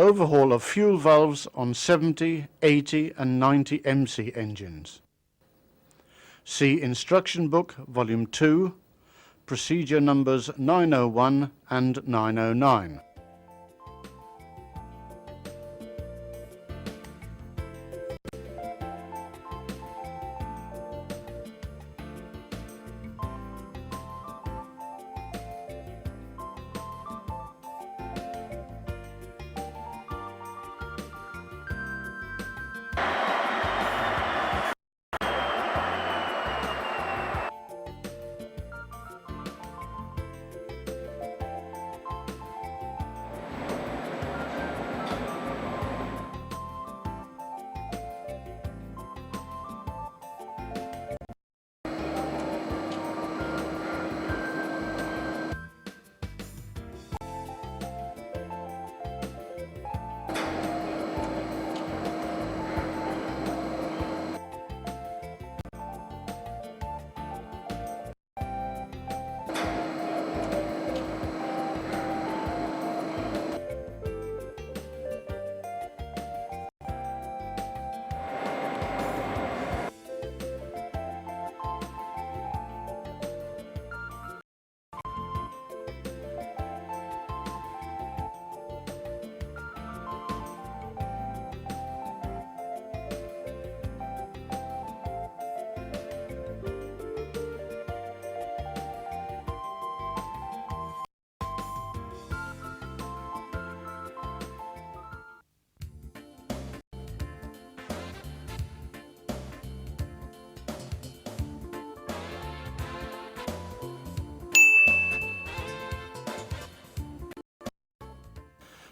Overhaul of fuel valves on 70, 80 and 90 MC engines. See Instruction Book, Volume 2, Procedure numbers 901 and 909.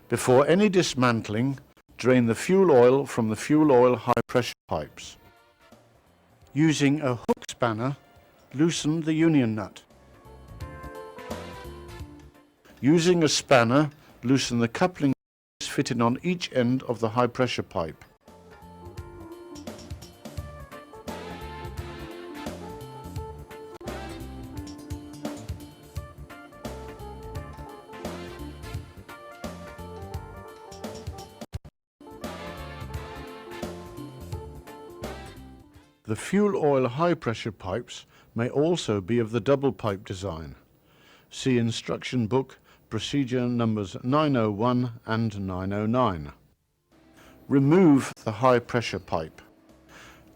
Before any dismantling, drain the fuel oil from the fuel oil high pressure pipes. Using a hook spanner, loosen the union nut. Using a spanner, loosen the coupling fitted on each end of the high pressure pipe. The fuel oil high pressure pipes may also be of the double pipe design. See Instruction Book, Procedure numbers 901 and 909. Remove the high pressure pipe.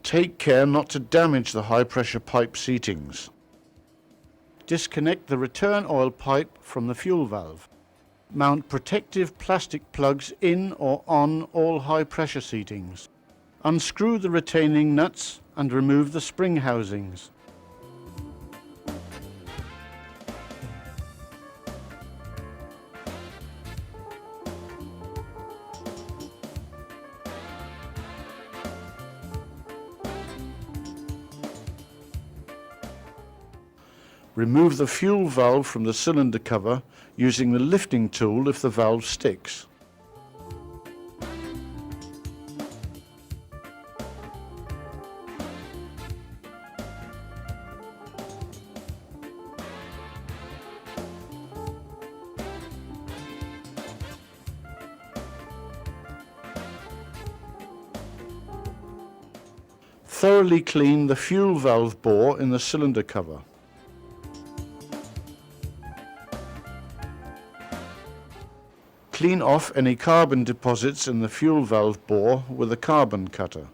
Take care not to damage the high pressure pipe seatings. Disconnect the return oil pipe from the fuel valve. Mount protective plastic plugs in or on all high pressure seatings. Unscrew the retaining nuts and remove the spring housings. Remove the fuel valve from the cylinder cover using the lifting tool if the valve sticks. Thoroughly clean the fuel valve bore in the cylinder cover. Clean off any carbon deposits in the fuel valve bore with a carbon cutter.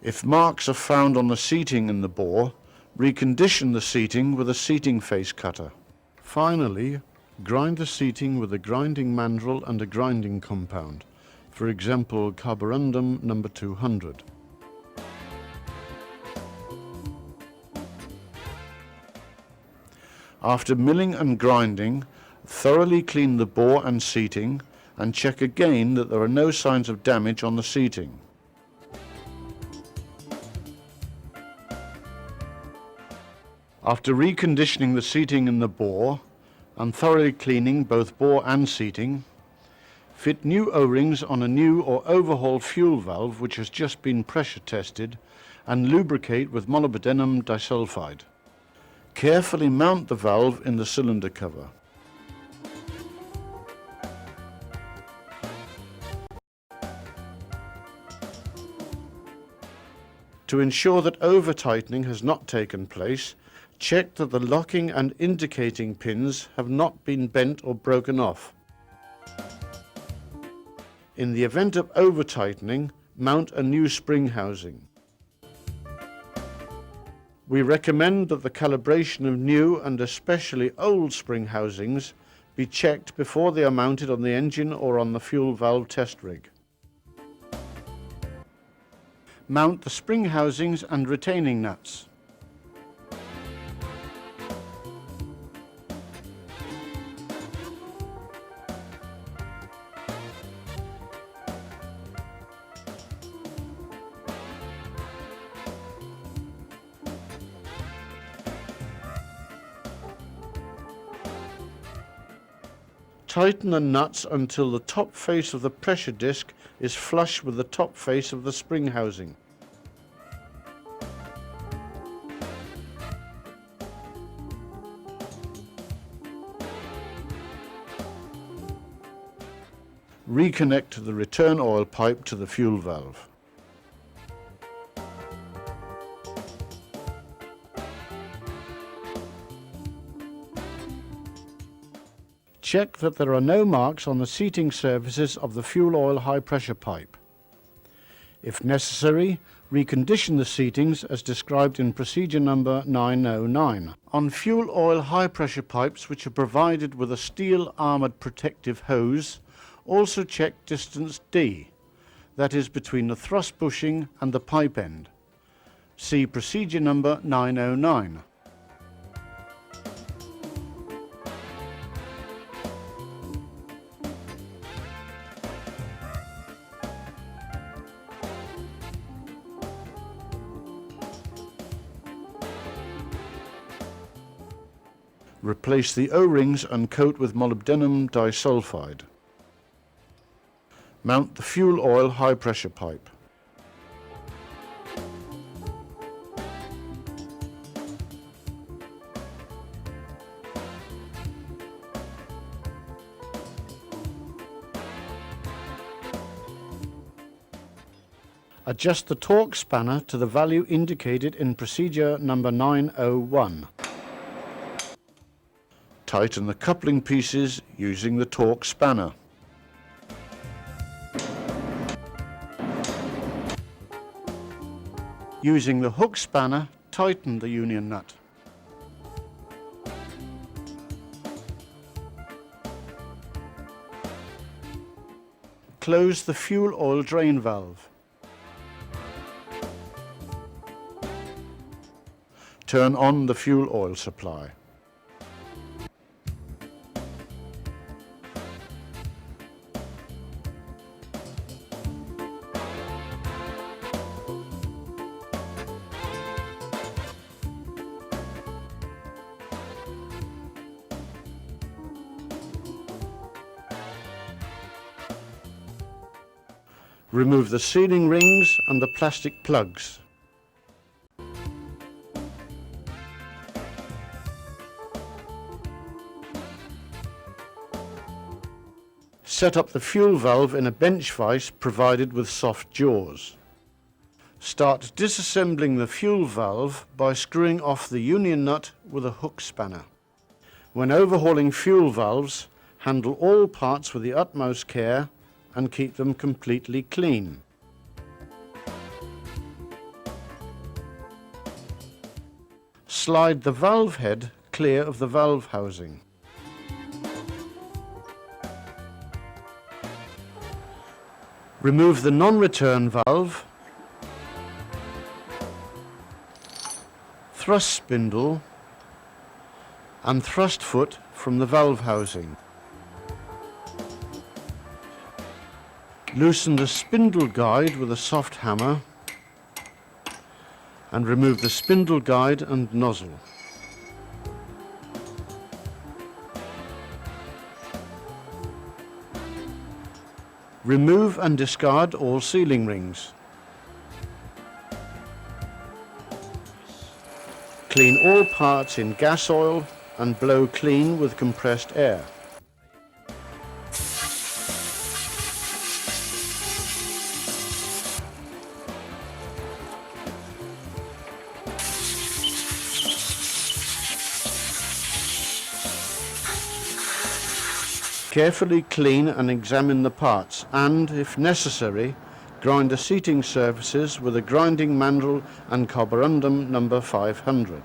If marks are found on the seating in the bore, recondition the seating with a seating face cutter. Finally, grind the seating with a grinding mandrel and a grinding compound, for example carborundum number 200. After milling and grinding, thoroughly clean the bore and seating and check again that there are no signs of damage on the seating. After reconditioning the seating in the bore and thoroughly cleaning both bore and seating, Fit new O-rings on a new or overhaul fuel valve which has just been pressure tested and lubricate with molybdenum disulfide. Carefully mount the valve in the cylinder cover. To ensure that over-tightening has not taken place, check that the locking and indicating pins have not been bent or broken off. In the event of over-tightening, mount a new spring housing. We recommend that the calibration of new and especially old spring housings be checked before they are mounted on the engine or on the fuel valve test rig. Mount the spring housings and retaining nuts. Tighten the nuts until the top face of the pressure disc is flush with the top face of the spring housing. Reconnect the return oil pipe to the fuel valve. Check that there are no marks on the seating surfaces of the fuel oil high pressure pipe. If necessary, recondition the seatings as described in procedure number 909. On fuel oil high pressure pipes which are provided with a steel armoured protective hose, also check distance D, that is between the thrust bushing and the pipe end. See procedure number 909. Replace the O-rings and coat with molybdenum disulfide. Mount the fuel oil high pressure pipe. Adjust the torque spanner to the value indicated in procedure number 901. Tighten the coupling pieces using the torque spanner. Using the hook spanner, tighten the union nut. Close the fuel oil drain valve. Turn on the fuel oil supply. Remove the sealing rings and the plastic plugs. Set up the fuel valve in a bench vise provided with soft jaws. Start disassembling the fuel valve by screwing off the union nut with a hook spanner. When overhauling fuel valves, handle all parts with the utmost care and keep them completely clean. Slide the valve head clear of the valve housing. Remove the non-return valve, thrust spindle and thrust foot from the valve housing. Loosen the spindle guide with a soft hammer and remove the spindle guide and nozzle. Remove and discard all sealing rings. Clean all parts in gas oil and blow clean with compressed air. Carefully clean and examine the parts and, if necessary, grind the seating surfaces with a grinding mandrel and carborundum number 500.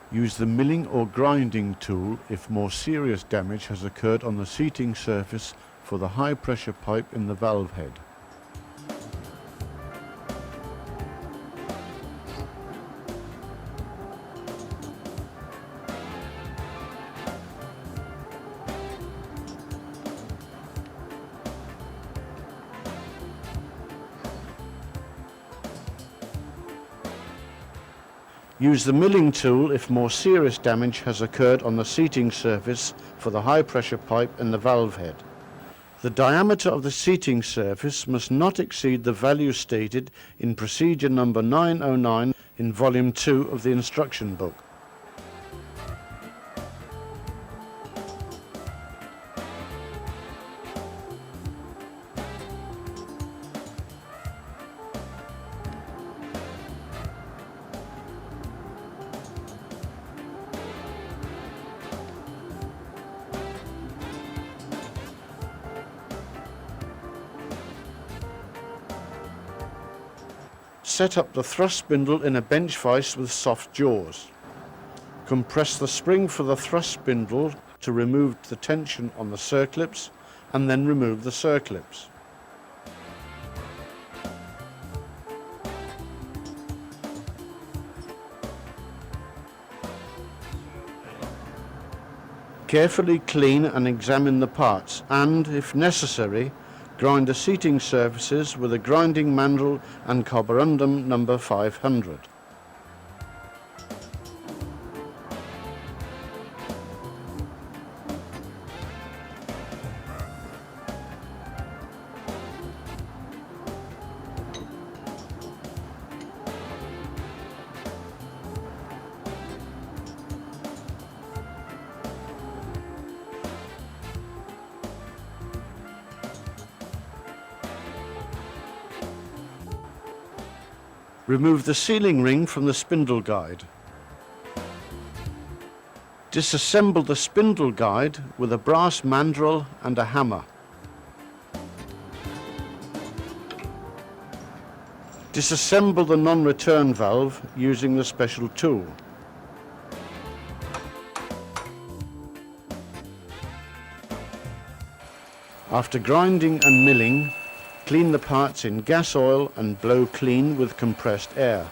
Use the milling or grinding tool if more serious damage has occurred on the seating surface for the high pressure pipe in the valve head. Use the milling tool if more serious damage has occurred on the seating surface for the high pressure pipe in the valve head. The diameter of the seating surface must not exceed the value stated in procedure number 909 in volume 2 of the instruction book. Set up the thrust spindle in a bench vise with soft jaws. Compress the spring for the thrust spindle to remove the tension on the circlips and then remove the circlips. Carefully clean and examine the parts and, if necessary, grind the seating surfaces with a grinding mandrel and carborundum number 500. Remove the sealing ring from the spindle guide. Disassemble the spindle guide with a brass mandrel and a hammer. Disassemble the non-return valve using the special tool. After grinding and milling, clean the parts in gas oil and blow clean with compressed air.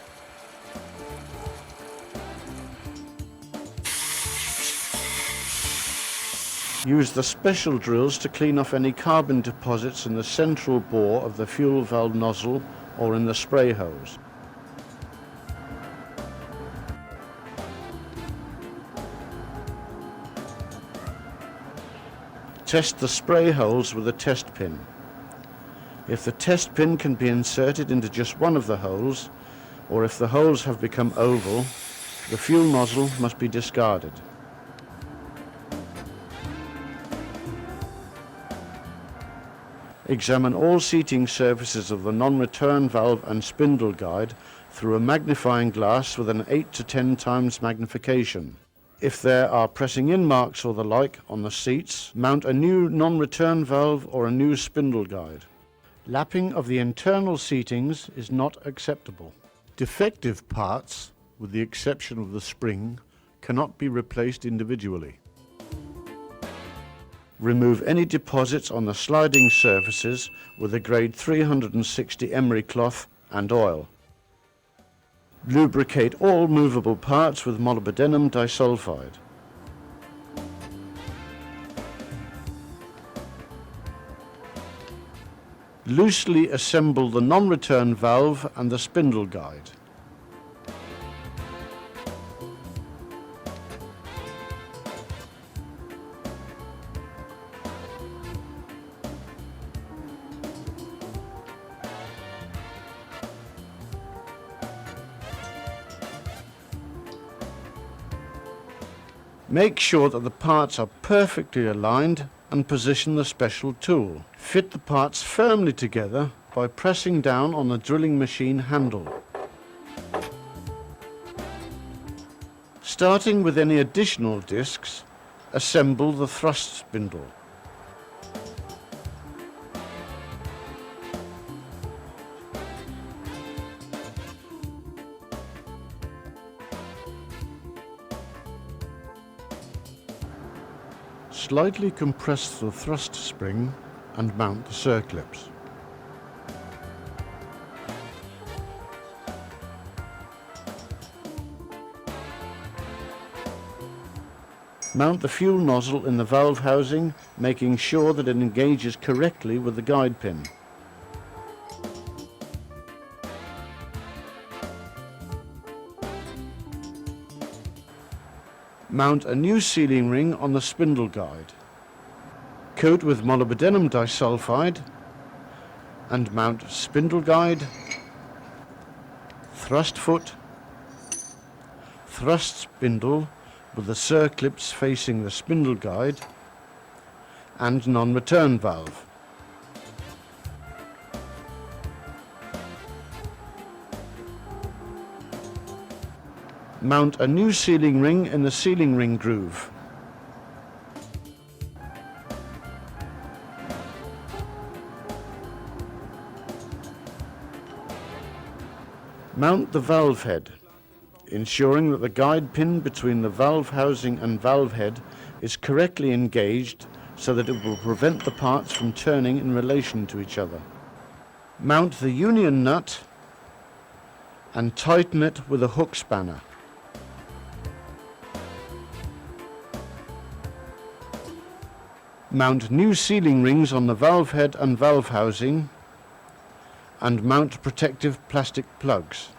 Use the special drills to clean off any carbon deposits in the central bore of the fuel valve nozzle or in the spray hose. Test the spray holes with a test pin. If the test pin can be inserted into just one of the holes, or if the holes have become oval, the fuel nozzle must be discarded. Examine all seating surfaces of the non-return valve and spindle guide through a magnifying glass with an 8 to 10 times magnification. If there are pressing in marks or the like on the seats, mount a new non-return valve or a new spindle guide. Lapping of the internal seatings is not acceptable. Defective parts, with the exception of the spring, cannot be replaced individually. Remove any deposits on the sliding surfaces with a grade 360 emery cloth and oil. Lubricate all movable parts with molybdenum disulfide. Loosely assemble the non-return valve and the spindle guide. Make sure that the parts are perfectly aligned and position the special tool. Fit the parts firmly together by pressing down on the drilling machine handle. Starting with any additional discs, assemble the thrust spindle. Slightly compress the thrust spring and mount the circlips. Mount the fuel nozzle in the valve housing, making sure that it engages correctly with the guide pin. Mount a new sealing ring on the spindle guide. Coat with molybdenum disulfide and mount spindle guide, thrust foot, thrust spindle with the circlips facing the spindle guide, and non-return valve. Mount a new sealing ring in the sealing ring groove. Mount the valve head, ensuring that the guide pin between the valve housing and valve head is correctly engaged so that it will prevent the parts from turning in relation to each other. Mount the union nut and tighten it with a hook spanner. Mount new sealing rings on the valve head and valve housing and mount protective plastic plugs.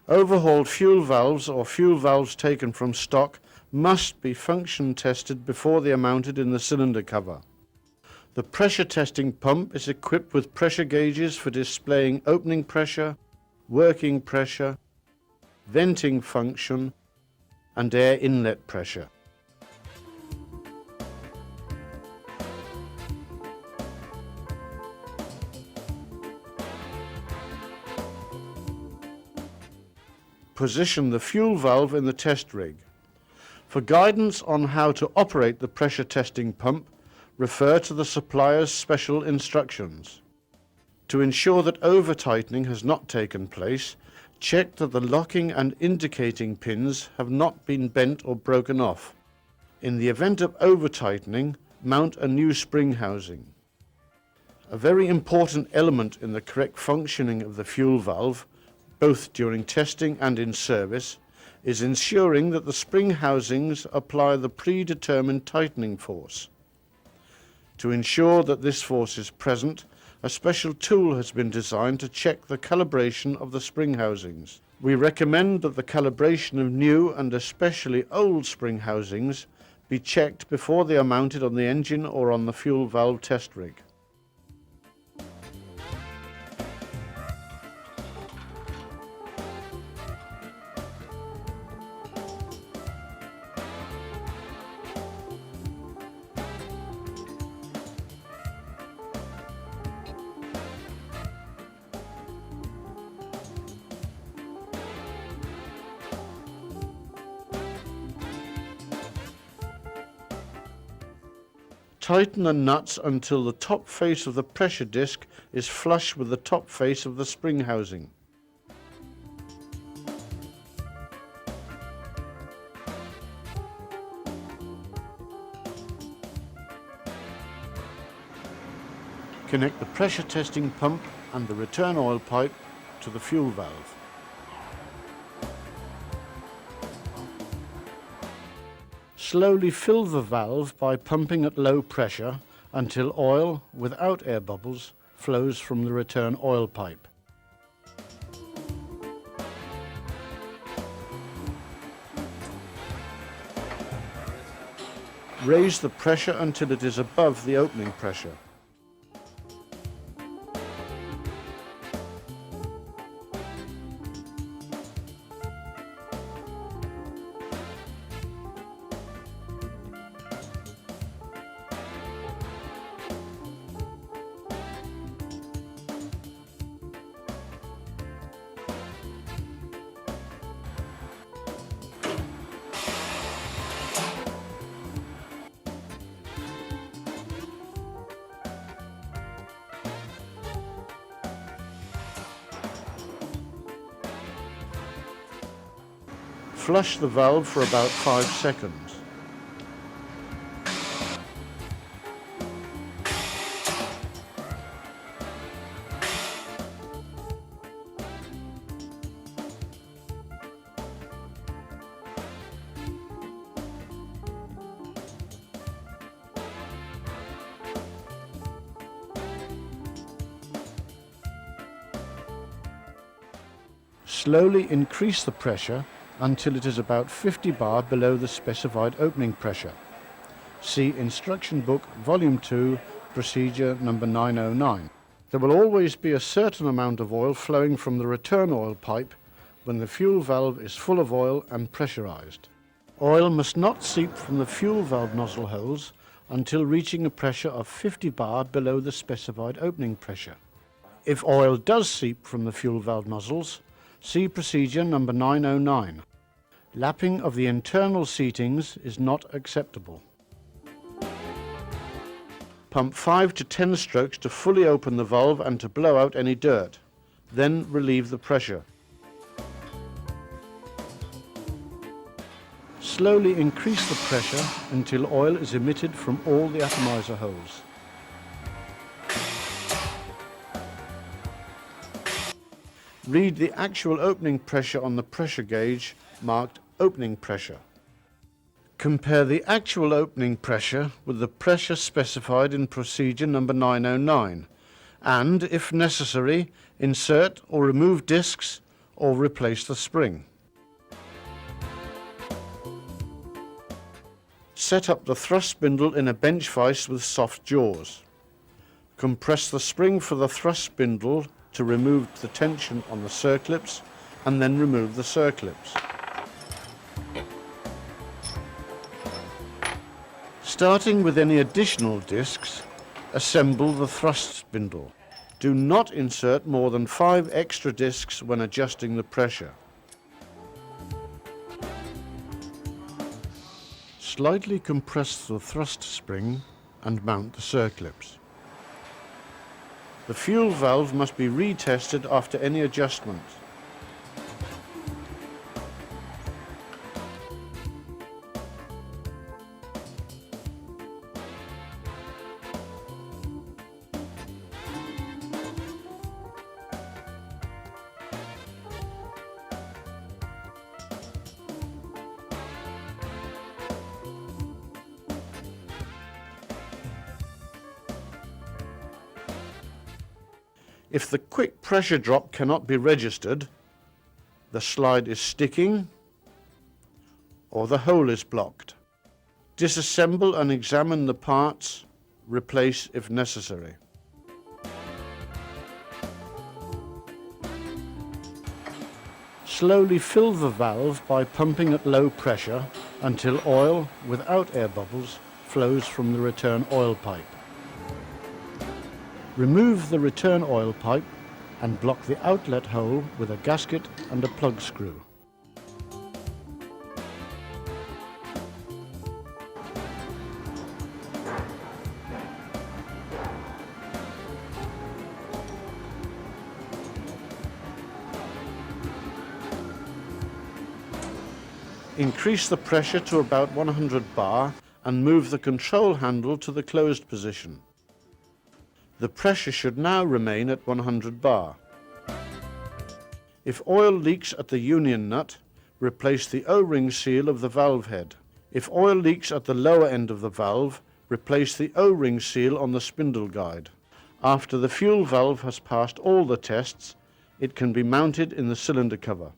Overhauled fuel valves or fuel valves taken from stock must be function tested before they are mounted in the cylinder cover. The pressure testing pump is equipped with pressure gauges for displaying opening pressure, working pressure, venting function, and air inlet pressure. Position the fuel valve in the test rig. For guidance on how to operate the pressure testing pump, refer to the supplier's special instructions. To ensure that over-tightening has not taken place, check that the locking and indicating pins have not been bent or broken off. In the event of over-tightening, mount a new spring housing. A very important element in the correct functioning of the fuel valve, both during testing and in service, is ensuring that the spring housings apply the predetermined tightening force. To ensure that this force is present, a special tool has been designed to check the calibration of the spring housings. We recommend that the calibration of new and especially old spring housings be checked before they are mounted on the engine or on the fuel valve test rig. Tighten the nuts until the top face of the pressure disc is flush with the top face of the spring housing. Connect the pressure testing pump and the return oil pipe to the fuel valve. Slowly fill the valve by pumping at low pressure until oil, without air bubbles, flows from the return oil pipe. Raise the pressure until it is above the opening pressure. Flush the valve for about 5 seconds. Slowly increase the pressure until it is about 50 bar below the specified opening pressure. See Instruction Book Volume 2, Procedure number 909. There will always be a certain amount of oil flowing from the return oil pipe when the fuel valve is full of oil and pressurized. Oil must not seep from the fuel valve nozzle holes until reaching a pressure of 50 bar below the specified opening pressure. If oil does seep from the fuel valve nozzles, see Procedure number 909. Lapping of the internal seatings is not acceptable. Pump 5 to 10 strokes to fully open the valve and to blow out any dirt. Then relieve the pressure. Slowly increase the pressure until oil is emitted from all the atomizer holes. Read the actual opening pressure on the pressure gauge marked opening pressure. Compare the actual opening pressure with the pressure specified in procedure number 909 and, if necessary, insert or remove discs or replace the spring. Set up the thrust spindle in a bench vise with soft jaws. Compress the spring for the thrust spindle to remove the tension on the circlips and then remove the circlips. Starting with any additional discs, assemble the thrust spindle. Do not insert more than 5 extra discs when adjusting the pressure. Slightly compress the thrust spring and mount the circlips. The fuel valve must be retested after any adjustment. If the quick pressure drop cannot be registered, the slide is sticking or the hole is blocked. Disassemble and examine the parts, replace if necessary. Slowly fill the valve by pumping at low pressure until oil, without air bubbles, flows from the return oil pipe. Remove the return oil pipe and block the outlet hole with a gasket and a plug screw. Increase the pressure to about 100 bar and move the control handle to the closed position. The pressure should now remain at 100 bar. If oil leaks at the union nut, replace the O-ring seal of the valve head. If oil leaks at the lower end of the valve, replace the O-ring seal on the spindle guide. After the fuel valve has passed all the tests, it can be mounted in the cylinder cover.